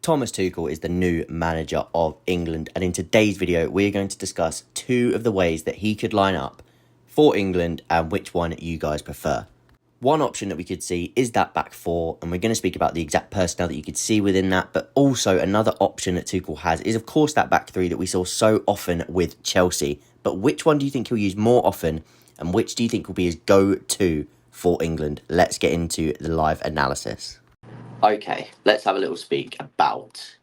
Thomas Tuchel is the new manager of England, and in today's video we're going to discuss two of the ways that he could line up for England and which one you guys prefer. One option that we could see is that back four, and we're going to speak about the exact personnel that you could see within that, but also another option that Tuchel has is of course that back three that we saw so often with Chelsea. But which one do you think he'll use more often, and which do you think will be his go-to for England? Let's get into the live analysis. Okay, let's have a little speak about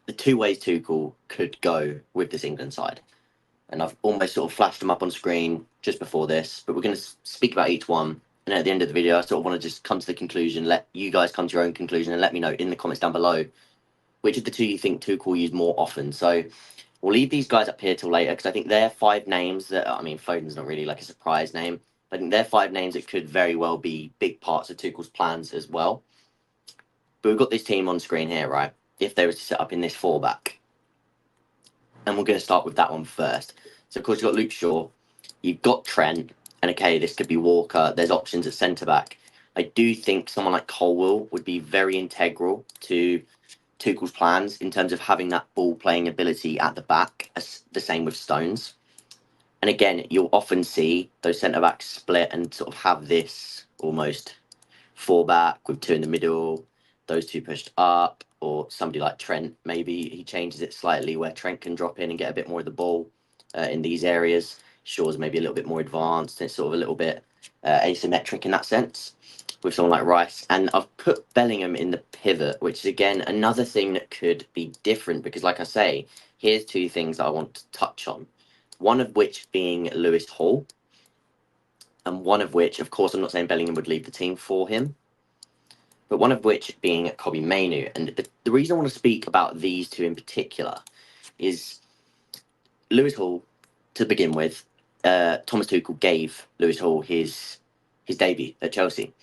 the two ways Tuchel could go with this England side. And I've almost sort of flashed them up on screen just before this, but we're going to speak about each one. And at the end of the video, I sort of want to just come to the conclusion, let you guys come to your own conclusion and let me know in the comments down below which of the two you think Tuchel will use more often. So we'll leave these guys up here till later because I think they're five names that, I mean, Foden's not really like a surprise name. But I think they're five names that could very well be big parts of Tuchel's plans as well. But we've got this team on screen here, right? If they were to set up in this four back. And we're going to start with that one first. So, of course, you've got Luke Shaw. You've got Trent. And, okay, this could be Walker. There's options at centre-back. I do think someone like Colwill would be very integral to Tuchel's plans in terms of having that ball-playing ability at the back. The same with Stones. And, again, you'll often see those centre-backs split and sort of have this almost four-back with two in the middle, those two pushed up, or somebody like Trent, maybe he changes it slightly where Trent can drop in and get a bit more of the ball in these areas. Shaw's maybe a little bit more advanced, and it's sort of a little bit asymmetric in that sense with someone like Rice. And I've put Bellingham in the pivot, which is, again, another thing that could be different because, like I say, here's two things that I want to touch on. One of which being Lewis Hall, and one of which, of course, I'm not saying Bellingham would leave the team for him, but one of which being Kobbie Mainoo. And the reason I want to speak about these two in particular is Lewis Hall, to begin with. Thomas Tuchel gave Lewis Hall his debut at Chelsea.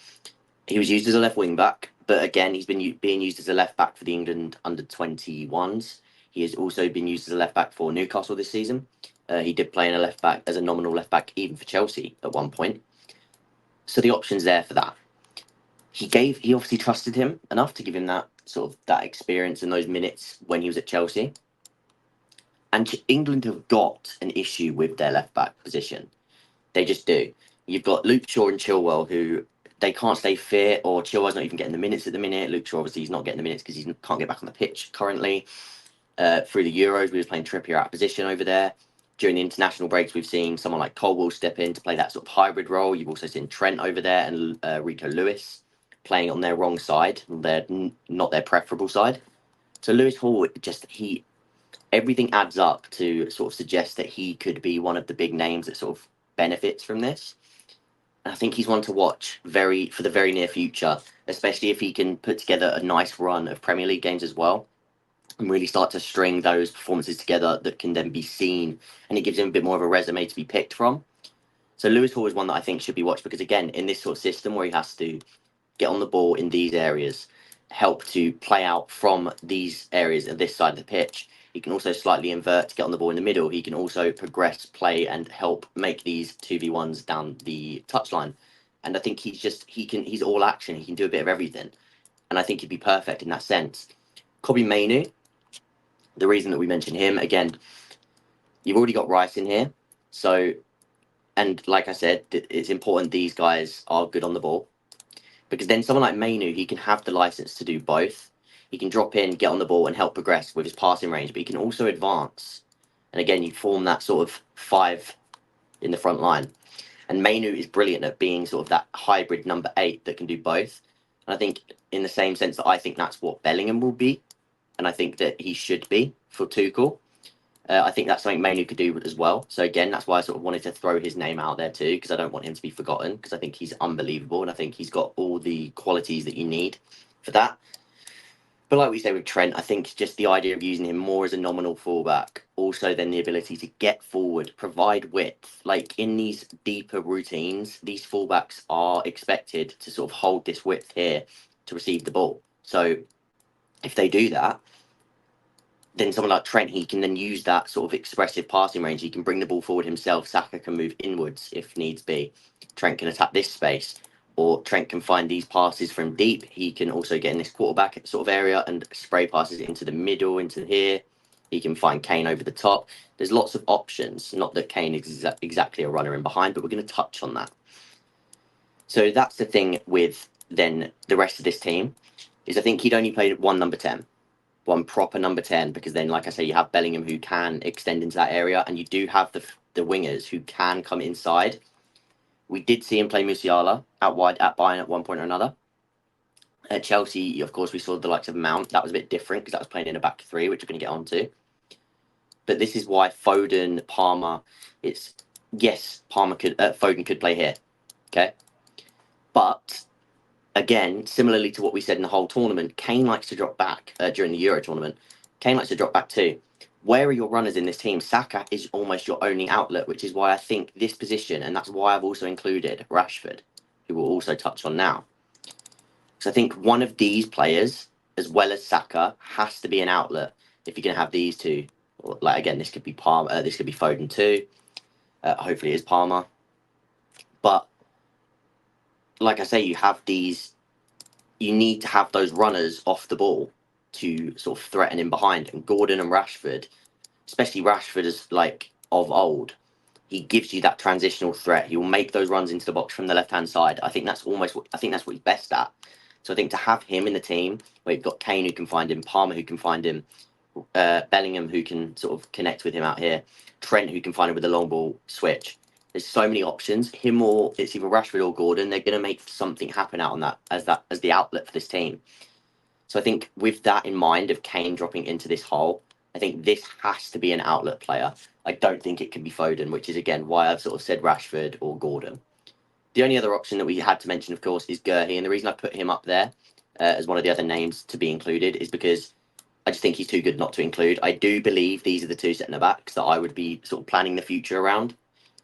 He was used as a left wing back, but again, he's been being used as a left back for the England under-21s. He has also been used as a left back for Newcastle this season. He did play in a left back as a nominal left back even for Chelsea at one point. So the option's there for that. He obviously trusted him enough to give him that sort of that experience in those minutes when he was at Chelsea. And England have got an issue with their left back position. They just do. You've got Luke Shaw and Chilwell who they can't stay fit, or Chilwell's not even getting the minutes at the minute. Luke Shaw obviously he's not getting the minutes because he can't get back on the pitch currently. Through the Euros, we were playing Trippier out of position over there. During the international breaks, we've seen someone like Colwill step in to play that sort of hybrid role. You've also seen Trent over there and Rico Lewis playing on their wrong side, not their preferable side. So Lewis Hall, everything adds up to sort of suggest that he could be one of the big names that sort of benefits from this. And I think he's one to watch for the very near future, especially if he can put together a nice run of Premier League games as well and really start to string those performances together that can then be seen, and it gives him a bit more of a resume to be picked from. So Lewis Hall is one that I think should be watched because, again, in this sort of system where he has to get on the ball in these areas, help to play out from these areas of this side of the pitch. He can also slightly invert to get on the ball in the middle. He can also progress play and help make these 2v1s down the touchline. And I think he's all action. He can do a bit of everything. And I think he'd be perfect in that sense. Kobbie Mainoo, the reason that we mentioned him, again, you've already got Rice in here. So, and like I said, it's important these guys are good on the ball. Because then someone like Mainoo, he can have the license to do both. He can drop in, get on the ball and help progress with his passing range, but he can also advance. And again, you form that sort of five in the front line. And Mainoo is brilliant at being sort of that hybrid number 8 that can do both. And I think in the same sense that I think that's what Bellingham will be. And I think that he should be for Tuchel. I think that's something Mainoo could do as well. So again, that's why I sort of wanted to throw his name out there too, because I don't want him to be forgotten, because I think he's unbelievable and I think he's got all the qualities that you need for that. But like we say with Trent, I think just the idea of using him more as a nominal fullback, also then the ability to get forward, provide width. Like in these deeper routines, these fullbacks are expected to sort of hold this width here to receive the ball. So if they do that, then someone like Trent, he can then use that sort of expressive passing range. He can bring the ball forward himself. Saka can move inwards if needs be. Trent can attack this space. or Trent can find these passes from deep. He can also get in this quarterback sort of area and spray passes into the middle, into here. He can find Kane over the top. There's lots of options. Not that Kane is exactly a runner in behind, but we're going to touch on that. So that's the thing with then the rest of this team, is I think he'd only played one number 10, one proper number 10, because then, like I say, you have Bellingham who can extend into that area, and you do have the wingers who can come inside. We did see him play Musiala out wide at Bayern at one point or another. At Chelsea, of course, we saw the likes of Mount. That was a bit different because that was playing in a back three, which we're going to get onto. But this is why Foden, Palmer, Foden could play here, okay? But again, similarly to what we said in the whole tournament, Kane likes to drop back during the Euro tournament. Kane likes to drop back too. Where are your runners in this team? Saka is almost your only outlet, which is why I think this position, and that's why I've also included Rashford, who we'll also touch on now. So I think one of these players, as well as Saka, has to be an outlet if you're going to have these two. Like again, this could be Palmer, this could be Foden too. Hopefully, it is Palmer. But like I say, you have these. You need to have those runners off the ball to sort of threaten in behind. And Gordon and Rashford, especially Rashford, is like of old. He gives you that transitional threat. He will make those runs into the box from the left-hand side. I think that's what he's best at. So I think to have him in the team, where you've got Kane who can find him, Palmer who can find him, Bellingham who can sort of connect with him out here, Trent who can find him with the long ball switch. There's so many options. Him or it's either Rashford or Gordon. They're going to make something happen out on that as the outlet for this team. So I think with that in mind of Kane dropping into this hole, I think this has to be an outlet player. I don't think it can be Foden, which is again why I've sort of said Rashford or Gordon. The only other option that we had to mention, of course, is Gurhey, and the reason I put him up there as one of the other names to be included is because I just think he's too good not to include. I do believe these are the two centre backs that I would be sort of planning the future around.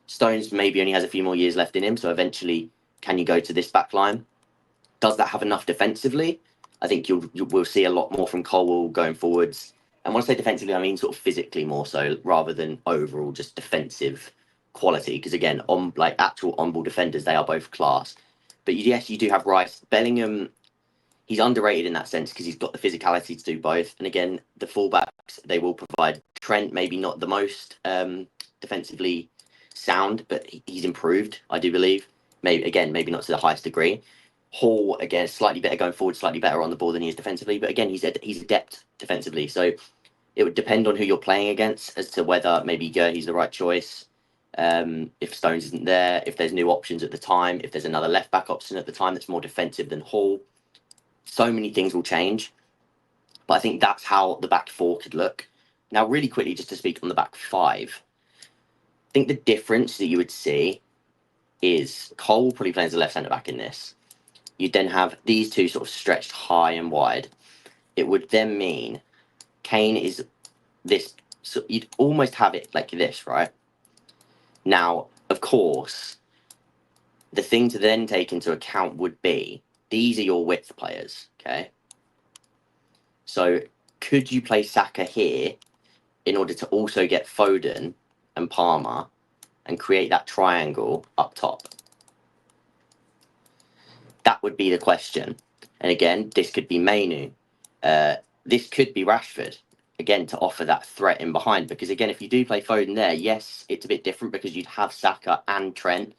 Stones maybe only has a few more years left in him, so eventually, can you go to this back line? Does that have enough defensively? I think we'll see a lot more from Colwell going forwards. And when I say defensively, I mean sort of physically more so, rather than overall just defensive quality. Because again, on like actual on-ball defenders, they are both class. But yes, you do have Rice. Bellingham, he's underrated in that sense because he's got the physicality to do both. And again, the fullbacks, they will provide. Trent, maybe not the most defensively sound, but he's improved, I do believe. Maybe not to the highest degree. Hall, again, slightly better going forward, slightly better on the ball than he is defensively. But again, he's adept defensively. So it would depend on who you're playing against as to whether maybe Gurhey's the right choice. If Stones isn't there, if there's new options at the time, if there's another left back option at the time that's more defensive than Hall. So many things will change. But I think that's how the back four could look. Now, really quickly, just to speak on the back five, I think the difference that you would see is Cole probably plays the left centre back in this. You'd then have these two sort of stretched high and wide. It would then mean Kane is this. So you'd almost have it like this, right? Now, of course, the thing to then take into account would be these are your width players, okay? So could you play Saka here in order to also get Foden and Palmer and create that triangle up top? That would be the question. And again, this could be Mainu. This could be Rashford, again, to offer that threat in behind. Because again, if you do play Foden there, yes, it's a bit different because you'd have Saka and Trent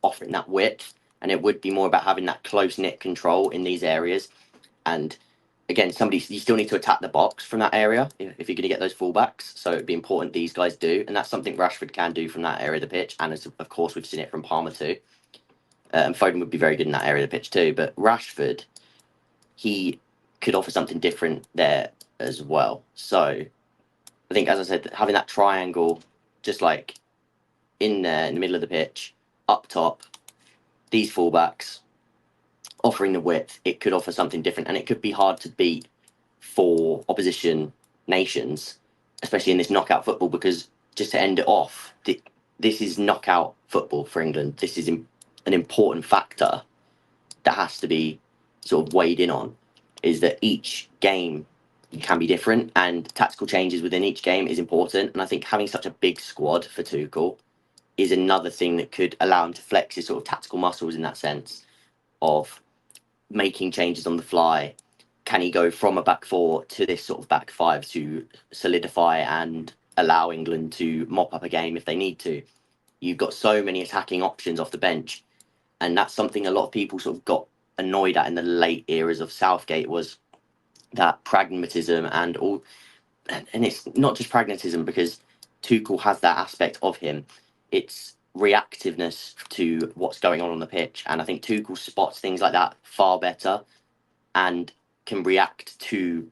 offering that width. And it would be more about having that close-knit control in these areas. And again, you still need to attack the box from that area if you're going to get those fullbacks. So it'd be important these guys do. And that's something Rashford can do from that area of the pitch. And as, of course, we've seen it from Palmer too. And Foden would be very good in that area of the pitch too. But Rashford, he could offer something different there as well. So I think, as I said, having that triangle just like in there in the middle of the pitch, up top, these fullbacks, offering the width, it could offer something different. And it could be hard to beat for opposition nations, especially in this knockout football, because just to end it off, this is knockout football for England. This is an important factor that has to be sort of weighed in on, is that each game can be different and tactical changes within each game is important. And I think having such a big squad for Tuchel is another thing that could allow him to flex his sort of tactical muscles in that sense of making changes on the fly? Can he go from a back four to this sort of back five to solidify and allow England to mop up a game if they need to? You've got so many attacking options off the bench, and that's something a lot of people sort of got annoyed at in the late eras of Southgate, was that pragmatism and all. And it's not just pragmatism, because Tuchel has that aspect of him. It's reactiveness to what's going on the pitch, and I think Tuchel spots things like that far better and can react to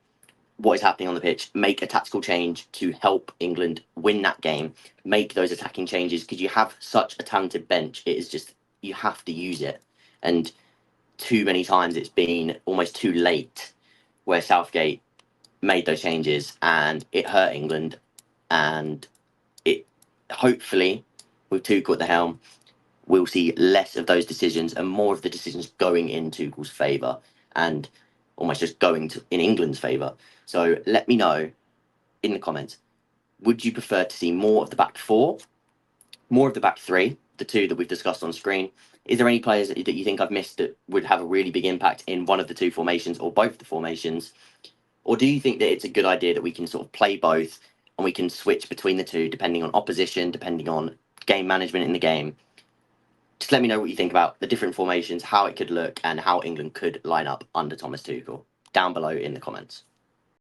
what is happening on the pitch, make a tactical change to help England win that game, make those attacking changes, because you have such a talented bench. It is just, you have to use it. And too many times it's been almost too late where Southgate made those changes and it hurt England. And it, hopefully, with Tuchel at the helm, we'll see less of those decisions and more of the decisions going in Tuchel's favour and almost just going to in England's favour. So let me know in the comments. Would you prefer to see more of the back four, more of the back three, the two that we've discussed on screen? Is there any players that you think I've missed that would have a really big impact in one of the two formations or both the formations? Or do you think that it's a good idea that we can sort of play both and we can switch between the two depending on opposition, depending on game management in the game? Just let me know what you think about the different formations, how it could look, and how England could line up under Thomas Tuchel down below in the comments.